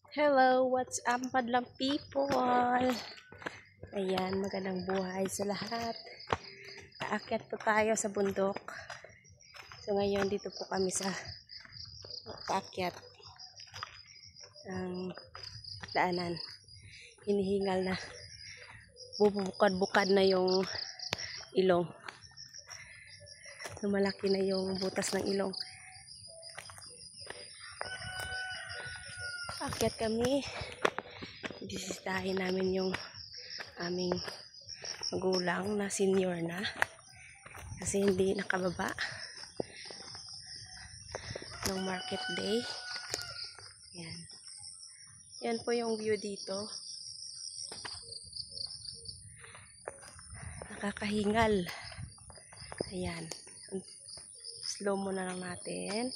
Hello, what's up madlang people? Ayan, magandang buhay sa lahat. Aakyat po tayo sa bundok. So ngayon dito po kami sa paakyat ng daanan. Hinihingal na. Bubukad-bukad na yung ilong. Lumalaki na yung butas ng ilong. Aakyat kami. Bisitahin namin yung aming magulang na senior na kasi hindi nakababa ng market day. Yan. Yan po yung view dito. Nakakahingal. Ayan. Slow mo na lang natin.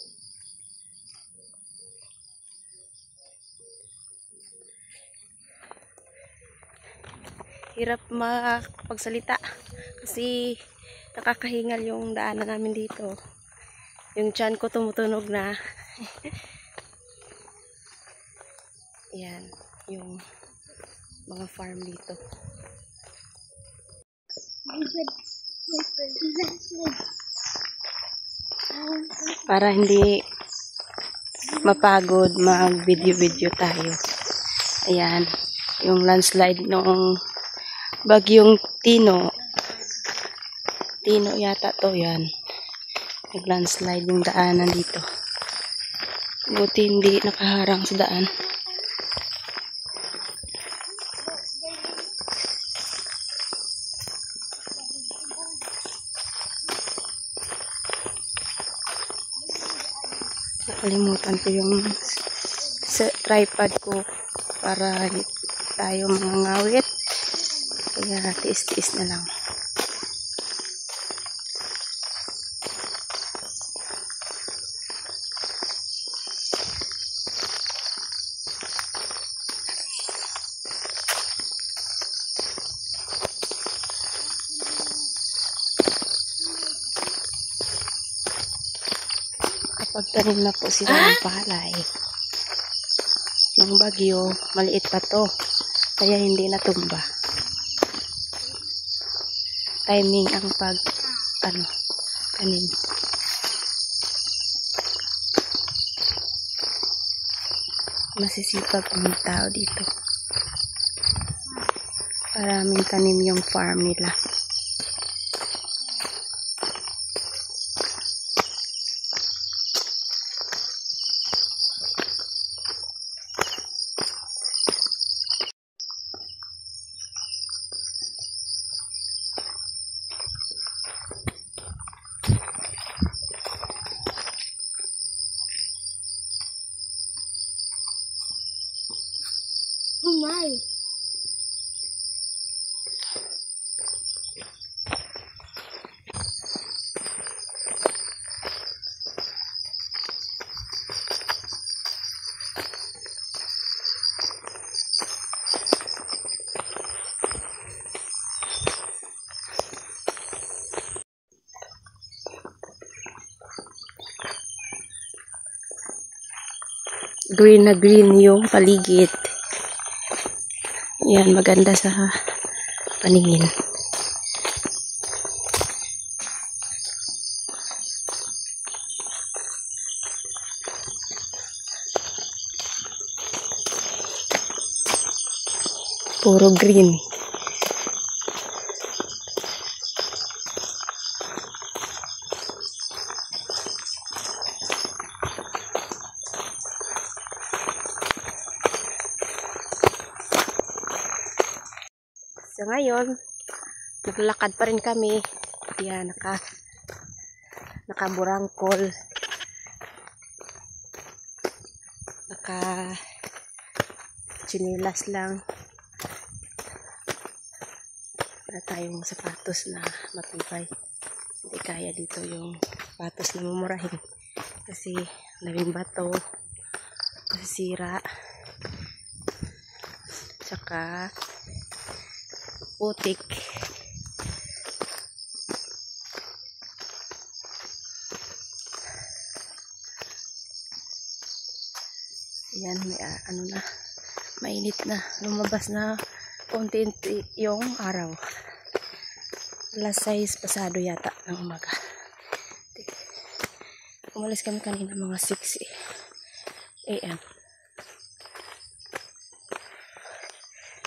Hirap makapagsalita kasi nakakahingal yung daanan namin dito. Yung tiyan ko tumutunog na. Yan, yung mga farm dito. Para hindi mapagod, mag-video-video tayo. Ayan, yung landslide noong bagyong Tino. Tino yata to, yan. Nag-landslide yung daanan dito. Buti hindi nakaharang sa daan. Nakalimutan ko yung sa tripod ko para tayo mangangawit. Kaya tiis-tiis na lang. Kapag tanim na po sila ng palay, ng bagyo, maliit pa to. Kaya hindi natumba. Timing ang tanim. Masisipag ang tao dito. Maraming tanim yung farm nila. Oh my! Green na green yung paligid. Yan, maganda sa paningin. Puro green. So ngayon, naglalakad pa rin kami. Yan, nakaburangkol. Chinilas lang. Wala tayong sapatos na matibay. Hindi kaya dito yung sapatos na mumurahin. Kasi daming bato, masisira. Tsaka putik. Ayan, may ano na, mainit na, lumabas na konti yung araw. Alas 6 pasado yata ng umaga. Umalis kami kanina mga 6 AM.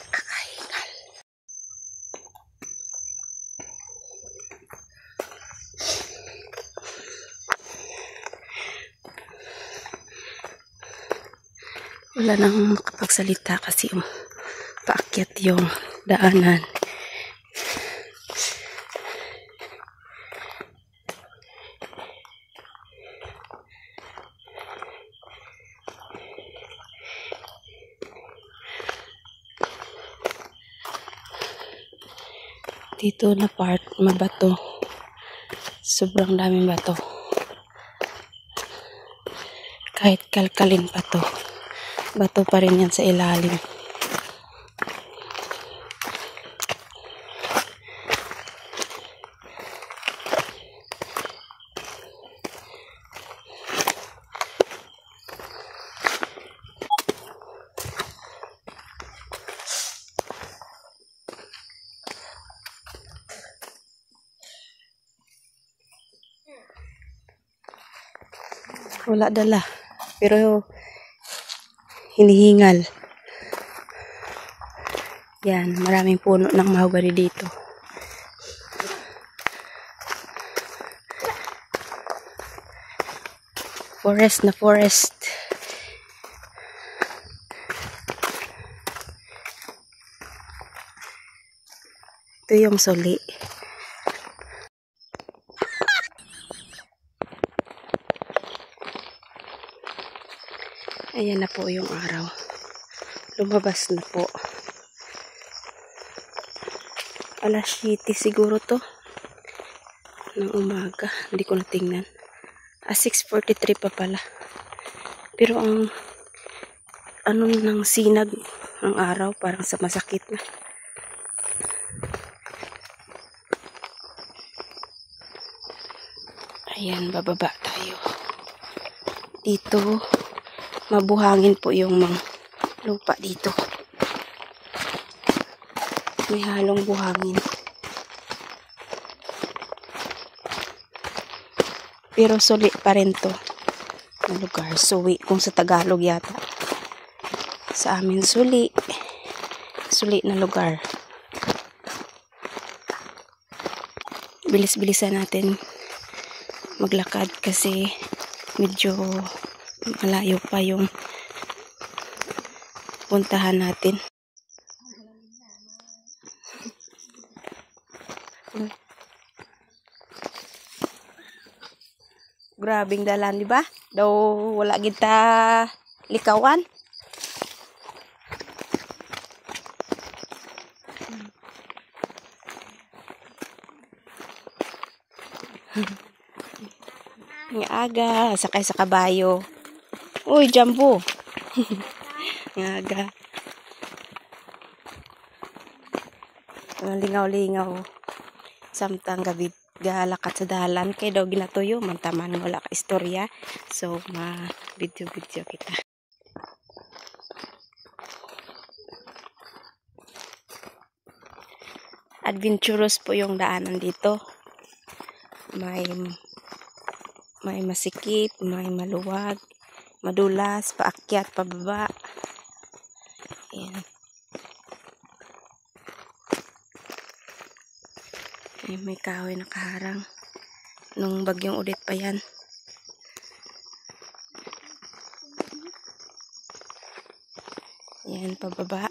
Kakahingal. Wala nang makapagsalita kasi paakyat yung daanan. Dito na part, mabato. Sobrang daming bato. Kahit kalkalin pa to, bato pa rin yan sa ilalim. Wala dala. Pero hinihingal. Yan, maraming puno ng mahogany dito. Forest na forest. Ito yung suli. Ayan na po yung araw. Lumabas na po. Alas 7 siguro to ng umaga. Hindi ko natingnan. 6:43 pa pala. Pero ang ano ng sinag ng araw parang sa masakit na. Ayan, bababa tayo. Dito mabuhangin po yung mga lupa dito. May halong buhangin. Pero suli pa rin to na lugar. Suwi kung sa Tagalog yata. Sa amin suli. Suli na lugar. Bilis-bilisan natin maglakad kasi medyo malayo pa yung puntahan natin. Grabing dalan, di ba? Daw wala kita likawan. Nga aga, sakay sa kabayo. Uy, Jumbo. Nga aga. Lingaw-lingaw. Samtang gabi galakat sa dalan kay daw ginatuyo mantaman wala ka istorya. So, ma-video-video kita. Adventurous po yung daanan dito. May masikip, may maluwag, madulas, paakyat, pababa. Ayan. Ayan, may kahoy na kaharang. Nung bagyong ulit pa yan. Ayan, pababa.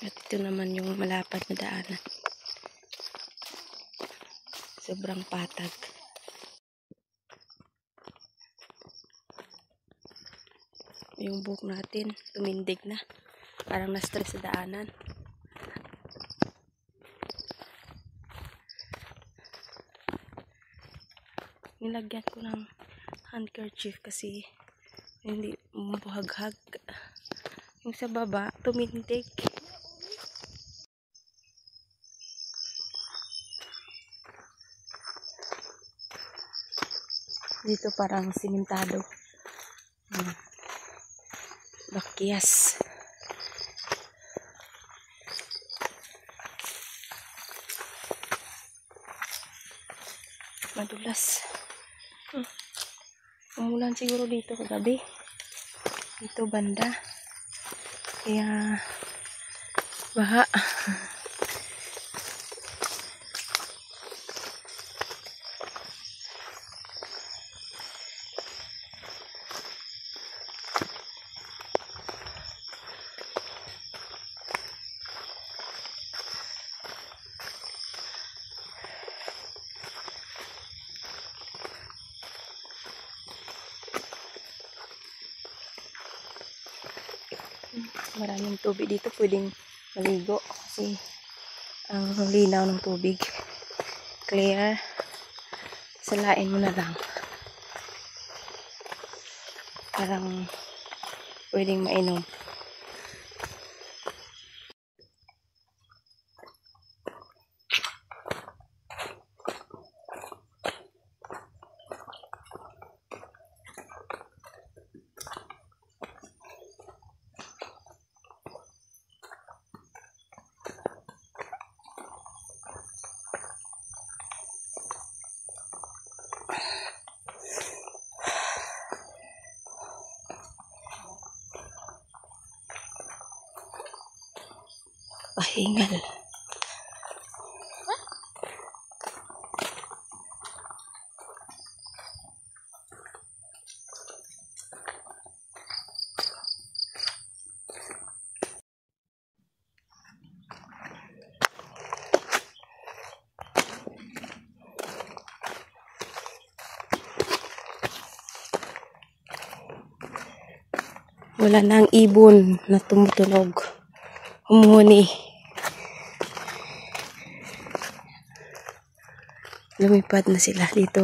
At ito naman yung malapad na daanan. Sobrang patag. Yung buhok natin, tumindig na. Parang na-stress sa daanan. Nilagyan ko ng handkerchief kasi hindi mabuhaghag. Yung sa baba, tumindig. Dito parang simentado. Bakyas. Madulas. Umulan siguro dito kagabi. Dito banda. Kaya baha. Maraming tubig dito, pwedeng maligo kasi ang linaw ng tubig clear. Salain mo na lang, parang pwedeng mainom. Pahingal. Wala nang ibon na tumutunog. Humuhuni. Lumipad na sila dito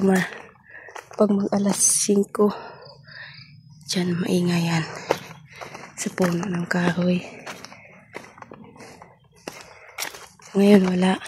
pag mag alas 5. Diyan maingayan sa puno ng kahoy. Ngayon wala.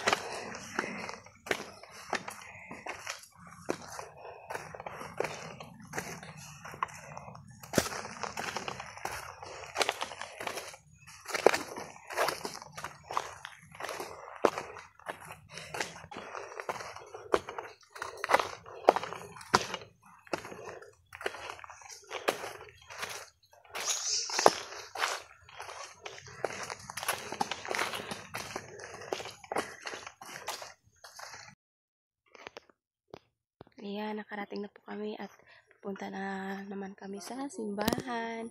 Ayan, nakarating na po kami at pupunta na naman kami sa simbahan.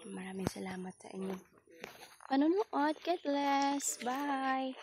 Maraming salamat sa inyong panonood. God bless. Bye!